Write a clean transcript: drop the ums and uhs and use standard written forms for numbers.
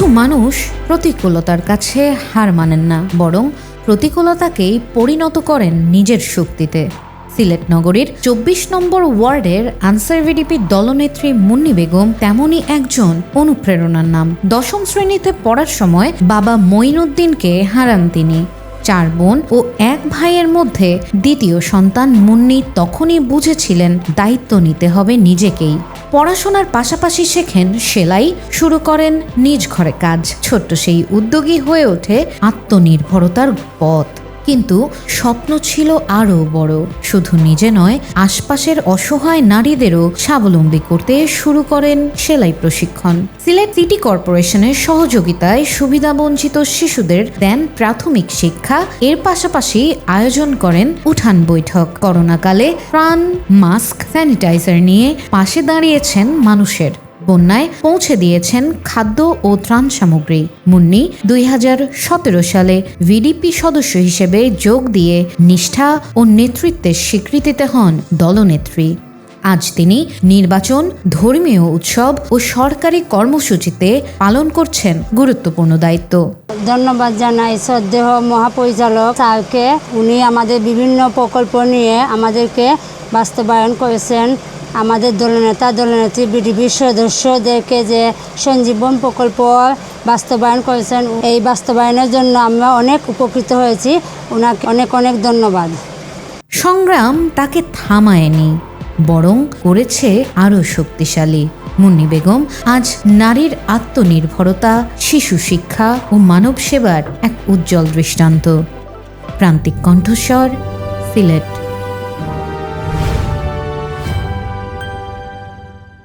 কিছু মানুষ প্রতিকূলতার কাছে হার মানেন না, বরং প্রতিকূলতাকেই পরিণত করেন নিজের শক্তিতে। সিলেট নগরীর ২৪ নম্বর ওয়ার্ডের আনসার ভিডিপির দলনেত্রী মুন্নি বেগম তেমনই একজন অনুপ্রেরণার নাম। দশম শ্রেণীতে পড়ার সময় বাবা মঈনুদ্দিনকে হারান তিনি। ৪ বোন ও ১ ভাইয়ের মধ্যে দ্বিতীয় সন্তান মুন্নি তখনই বুঝেছিলেন দায়িত্ব নিতে হবে নিজেকেই। পড়াশোনার পাশাপাশি শেখেন সেলাই, শুরু করেন নিজ ঘরে কাজ। ছোট্ট সেই উদ্যোগী হয়ে ওঠে আত্মনির্ভরতার পথ। কিন্তু স্বপ্ন ছিল আরও বড়। শুধু নিজে নয়, আশপাশের অসহায় নারীদেরও স্বাবলম্বী করতে শুরু করেন সেলাই প্রশিক্ষণ। সিলেট সিটি কর্পোরেশনের সহযোগিতায় সুবিধাবঞ্চিত শিশুদের দেন প্রাথমিক শিক্ষা। এর পাশাপাশি আয়োজন করেন উঠান বৈঠক। করোনাকালে প্রাণ, মাস্ক, স্যানিটাইজার নিয়ে পাশে দাঁড়িয়েছেন মানুষের। বন্যায় পৌঁছে দিয়েছেন খাদ্য ও ত্রাণ সামগ্রী। মুন্নি ২০১৭ সালে ভিডিপি সদস্য হিসেবে যোগ দিয়ে নিষ্ঠা ও নেতৃত্বের স্বীকৃতিতে হন দলনেত্রী। আজ তিনি নির্বাচন, ধর্মীয় উৎসব ও সরকারি কর্মসূচিতে পালন করছেন গুরুত্বপূর্ণ দায়িত্ব। ধন্যবাদ জানাই শ্রদ্ধেয় মহাপরিচালক স্যারকে। উনি আমাদের বিভিন্ন প্রকল্প নিয়ে আমাদেরকে বাস্তবায়ন করেছেন। আমাদের দলনেতা, দলনেত্রী, বিডিপি সদস্যদেরকে যে সঞ্জীবন প্রকল্প বাস্তবায়ন করেছেন, এই বাস্তবায়নের জন্য আমরা অনেক উপকৃত হয়েছি। ওনাকে অনেক অনেক ধন্যবাদ। সংগ্রাম তাকে থামায়নি, বরং করেছে আরও শক্তিশালী। মুন্নি বেগম আজ নারীর আত্মনির্ভরতা, শিশু শিক্ষা ও মানব সেবার এক উজ্জ্বল দৃষ্টান্ত। প্রান্তিক কণ্ঠস্বর, সিলেট।